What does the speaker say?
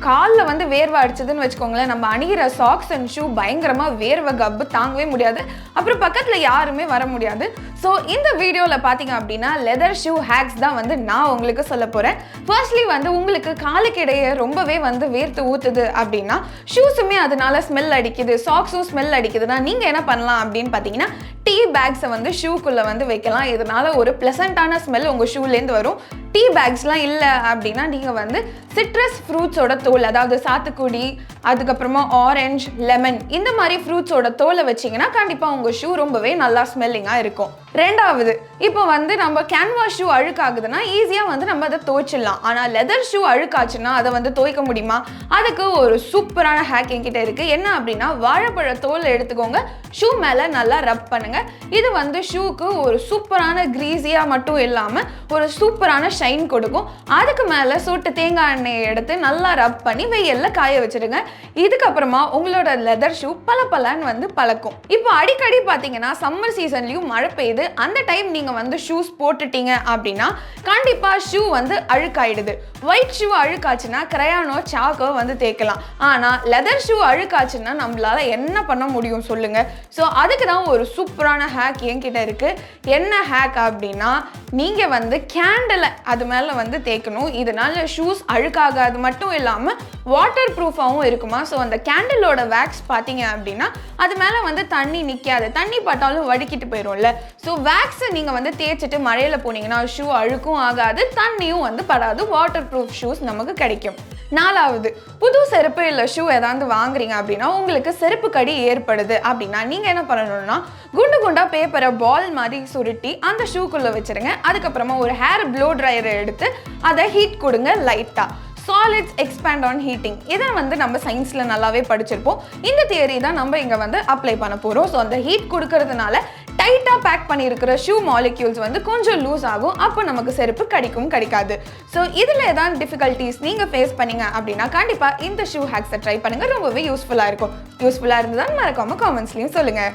காலில் வந்து வேர்வை அடிச்சதுன்னு வச்சுக்கோங்களேன், நம்ம அணிகிற சாக்ஸ் அண்ட் ஷூ பயங்கரமாக வேர்வை கப்பு தாங்கவே முடியாது. அப்புறம் பக்கத்தில் யாருமே வர முடியாது. ஸோ இந்த வீடியோவில் பார்த்தீங்க அப்படின்னா லெதர் ஷூ ஹேக்ஸ் தான் வந்து நான் உங்களுக்கு சொல்ல போகிறேன். ஃபர்ஸ்ட்லி வந்து உங்களுக்கு காலுக்கு இடையே ரொம்பவே வந்து வேர்த்து ஊற்றுது அப்படின்னா, ஷூஸுமே அதனால ஸ்மெல் அடிக்குது, சாக்ஸும் ஸ்மெல் அடிக்குதுன்னா நீங்கள் என்ன பண்ணலாம் அப்படின்னு பார்த்தீங்கன்னா, டீ பேக்ஸை வந்து ஷூக்குள்ளே வந்து வைக்கலாம். இதனால ஒரு ப்ளசண்ட்டான ஸ்மெல் உங்கள் ஷூலேருந்து வரும். டீ பேக்ஸ்லாம் இல்லை அப்படின்னா நீங்கள் வந்து சிட்ரஸ் ஃப்ரூட்ஸோட தோல், அதாவது சாத்துக்குடி, அதுக்கப்புறமா ஆரஞ்ச், லெமன் இந்த மாதிரி ஃப்ரூட்ஸோட தோலை வச்சிங்கன்னா கண்டிப்பாக உங்கள் ஷூ ரொம்பவே நல்லா ஸ்மெல்லிங்காக இருக்கும். ரெண்டாவது, இப்போ வந்து நம்ம கேன்வாஸ் ஷூ அழுக்காகுதுன்னா ஈஸியாக வந்து நம்ம அதை துவைச்சிடலாம். ஆனால் லெதர் ஷூ அழுக்காச்சுன்னா அதை வந்து துவைக்க முடியுமா? அதுக்கு ஒரு சூப்பரான ஹேக் என்கிட்ட இருக்குது. என்ன அப்படின்னா, வாழைப்பழ தோல் எடுத்துக்கோங்க, ஷூ மேலே நல்லா ரப் பண்ணுங்கள். இது வந்து ஷூக்கு ஒரு சூப்பரான கிரீஸியாக மட்டும் இல்லாமல் ஒரு சூப்பரான ஷைன் கொடுக்கும். அதுக்கு மேலே சொட்டு தேங்காய் எண்ணெயை எடுத்து நல்லா ரப் பண்ணி வெயிலில் காய வச்சுடுங்க. இதுக்கப்புறமா உங்களோட லெதர் ஷூ பலன்னு வந்து பழக்கும். இப்போ அடிக்கடி பார்த்தீங்கன்னா சம்மர் சீசன்லையும் மழை பெய்யுது. அந்த டைம் நீங்கள் வந்து ஷூஸ் போட்டுட்டீங்க அப்படின்னா கண்டிப்பாக ஷூ வந்து அழுக்காயிடுது. ஒயிட் ஷூ அழுக்காச்சுன்னா கிரையானோ சாக்கோ வந்து தேய்க்கலாம். ஆனால் லெதர் ஷூ அழுக்காச்சுன்னா நம்மளால என்ன பண்ண முடியும் சொல்லுங்க? ஸோ அதுக்கு தான் ஒரு சூப்பரான ஹேக் என்கிட்ட இருக்கு. என்ன ஹேக் அப்படின்னா, நீங்கள் வந்து கேண்டிலை அது மேலே வந்து தேய்க்கணும். இதனால ஷூஸ் அழுக்காகாது மட்டும் இல்லாமல் வாட்டர் ப்ரூஃபாகவும் இருக்குமா. ஸோ அந்த கேண்டிலோட வேக்ஸ் பார்த்தீங்க அப்படின்னா அது மேலே வந்து தண்ணி நிற்காது, தண்ணி பட்டாலும் வடிக்கிட்டு போயிடும்ல. ஸோ வேக்ஸை நீங்கள் வந்து தேய்ச்சிட்டு மழையில் போனீங்கன்னா ஷூ அழுக்கும் ஆகாது, தண்ணியும் வந்து படாது, வாட்டர் ப்ரூஃப் ஷூஸ் நமக்கு கிடைக்கும். நாலாவது, புது செருப்பு இல்லை ஷூ ஏதாவது வாங்குறீங்க அப்படின்னா உங்களுக்கு செருப்பு கடி ஏற்படுது அப்படின்னா நீங்கள் என்ன பண்ணணும்னா, குண்டு குண்டா பேப்பரை பால் மாதிரி சுருட்டி அந்த ஷூக்குள்ளே வச்சுருங்க. அதுக்கப்புறமா ஒரு ஹேர் ப்ளோ ட்ரையரை எடுத்து அதை ஹீட் கொடுங்க லைட்டாக. சாலிட்ஸ் எக்ஸ்பேண்ட் ஆன் ஹீட்டிங், இதை வந்து நம்ம சயின்ஸில் நல்லாவே படிச்சிருப்போம். இந்த தியரி தான் நம்ம இங்கே வந்து அப்ளை பண்ண போகிறோம். ஸோ அந்த ஹீட் கொடுக்கறதுனால டைட்டாக பேக் பண்ணியிருக்கிற ஷூ மாலிக்யூல்ஸ் வந்து கொஞ்சம் லூஸ் ஆகும். அப்போ நமக்கு செருப்பு கிடைக்காது. ஸோ இதில் ஏதாவது டிஃபிகல்ட்டிஸ் நீங்கள் ஃபேஸ் பண்ணீங்க அப்படின்னா கண்டிப்பாக இந்த ஷூ ஹேக்ஸை ட்ரை பண்ணுங்கள். ரொம்பவே யூஸ்ஃபுல்லாக இருக்கும். யூஸ்ஃபுல்லாக இருந்ததுதான் மறக்காமல் காமெண்ட்ஸ்லையும் சொல்லுங்கள்.